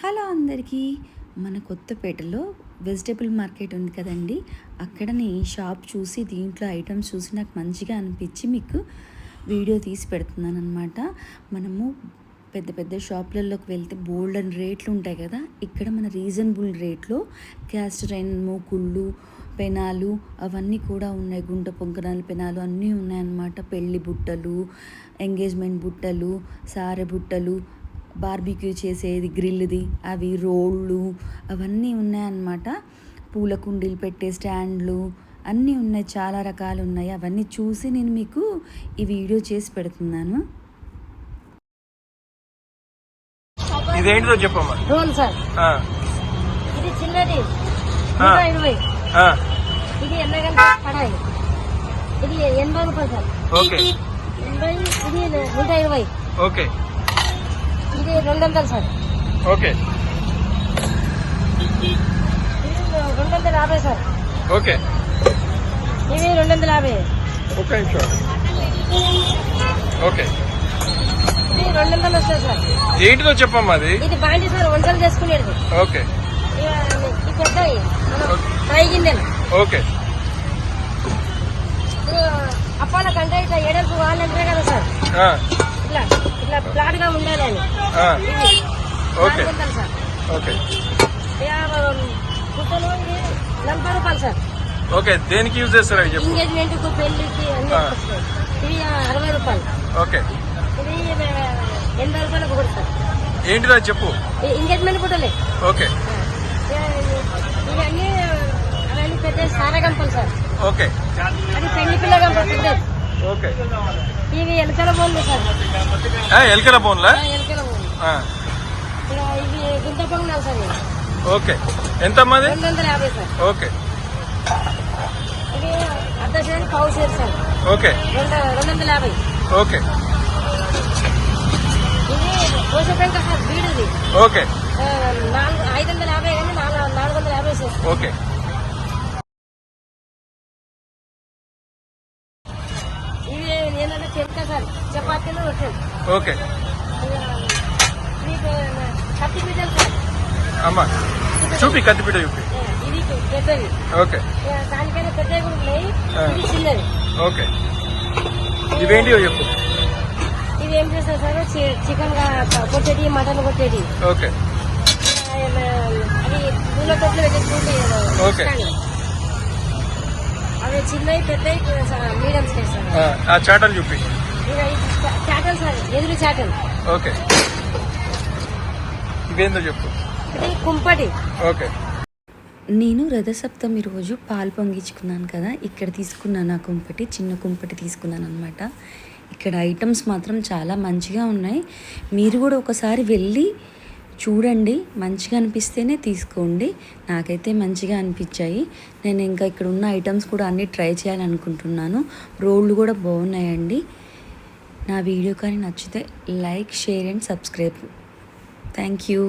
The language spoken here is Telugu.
హలో అందరికీ. మన కొత్తపేటలో వెజిటేబుల్ మార్కెట్ ఉంది కదండి, అక్కడ నేను షాప్ చూసి దీంట్లో ఐటమ్స్ చూసి నాకు మంచిగా అనిపించి మీకు వీడియో తీసి పెడుతున్నాను అనమాట. మనము పెద్ద పెద్ద షాపులలోకి వెళ్తే బోల్డ్ అండ్ రేట్లు ఉంటాయి కదా, ఇక్కడ మన రీజనబుల్ రేట్లో క్యాస్టర్ ఐరన్ మూకుళ్ళు, పెనాలు అవన్నీ కూడా ఉన్నాయి. గుంట పొంగనాలు, పెనాలు అన్నీ ఉన్నాయన్నమాట. పెళ్ళి బుట్టలు, ఎంగేజ్మెంట్ బుట్టలు, సారె బుట్టలు, బార్బిక్యూ చేసేది గ్రిల్ది అవి, రోళ్ళు అవన్నీ ఉన్నాయన్నమాట. పూల కుండీలు పెట్టే స్టాండ్లు అన్నీ ఉన్నాయి, చాలా రకాలు ఉన్నాయి. అవన్నీ చూసి నేను మీకు ఈ వీడియో చేసి పెడుతున్నాను. ఇదేంటిదో చెప్పమ్మా. రోల్ సార్, ఇది చిన్నది 120, ఇది ఎన్నగంట కడాయి, ఇది 80 రూపాయలు సార్. ఓకే. 80, ఇది 120. ఓకే. ఇది 200 సార్. ఓకే. ఇది 250 సార్. ఓకే. ఇవి 250. ఓకే. ఓకే. ఇది 200 వస్తుంది సార్. ఏంటిదో చెప్పమ్మా. అది ఇది బాండి సార్, వంటలు చేసుకునేది. ఓకే. ఇది పెద్దవి ఫ్రై గిన్నెలు. ఓకే. అప్పాల కంటే ఇట్లా ఏడల్పు వాళ్ళు అంటారు కదా సార్, ఇట్లా ఇట్లా ఫ్లాట్ గా ఉండాలి అని. ఓకే. Sir okay. కుట్టలు ఇది 40 రూపాయలు సార్. ఓకే. దేనికి యూజ్ చేస్తారు అవి చెప్పు. ఎంగేజ్మెంట్ కు, పెళ్లికి అన్ని ఇవి 60 రూపాయలు. ఓకే. ఇది 80 రూపాయలకు కొడతారు. ఏంటిదో చెప్పు. ఎంగేజ్మెంట్ కుట్టలే. ఓకే. ఇవన్నీ అవన్నీ పెద్ద సారగంపలు సార్. ఓకే. అది పెళ్లి పిల్ల గంపలు పెద్దది. ఓకే. ఇవి ఎలకల బోన్లు సార్. ఎలకల బోన్లా? ఎలకల బోన్లు. ఇవి గుంత పొంగనాలు సార్. ఓకే. ఎంతమ్మా? 250 సార్. ఓకే. ఇది అర్ధ షేర్, పావు షేర్ సార్. ఓకే. 250. ఓకే. ఇది దోశ పెంక సార్, బీడుది. ఓకే. 550 కానీ 450 సార్. ఓకే. ఇవి ఏంటంటే చెక్క సార్, చపాతీలు, రొట్టెలు. ఓకే. కత్తిపీటలు సార్. అమ్మా చూపి, కత్తిపీట చూపి. ఇది పెద్దవి. ఓకే. దానికైనా పెద్దవి కూడా ఉన్నాయి. ఇది చిన్నది. ఓకే. ఇవేంటి చెప్పు. ఇవి ఏం చేస్తారు సార్, చికెన్ కొట్టేది, మటన్ కొట్టేది. ఓకే. అది పూల తొట్లు పెట్టి. ఓకే. అవి చిన్నవి, పెద్దవి, మీడియం సైజ్ సార్. ఆ చాటలు చూపి. చాటలు సార్, ఎదురు చాటలు. ఓకే. ఇవేందో చెప్పు. ఇది కుంపటి. ఓకే. నేను రథసప్తమి రోజు పాలు పొంగించుకున్నాను కదా, ఇక్కడ తీసుకున్నాను. ఆ కుంపటి, చిన్న కుంపటి తీసుకున్నాను అనమాట. ఇక్కడ ఐటమ్స్ మాత్రం చాలా మంచిగా ఉన్నాయి. మీరు కూడా ఒకసారి వెళ్ళి చూడండి, మంచిగా అనిపిస్తేనే తీసుకోండి. నాకైతే మంచిగా అనిపించాయి. నేను ఇంకా ఇక్కడ ఉన్న ఐటమ్స్ కూడా అన్నీ ట్రై చేయాలనుకుంటున్నాను. రోళ్ళు కూడా బాగున్నాయండి. నా వీడియో కానీ నచ్చితే like, share and subscribe. Thank you.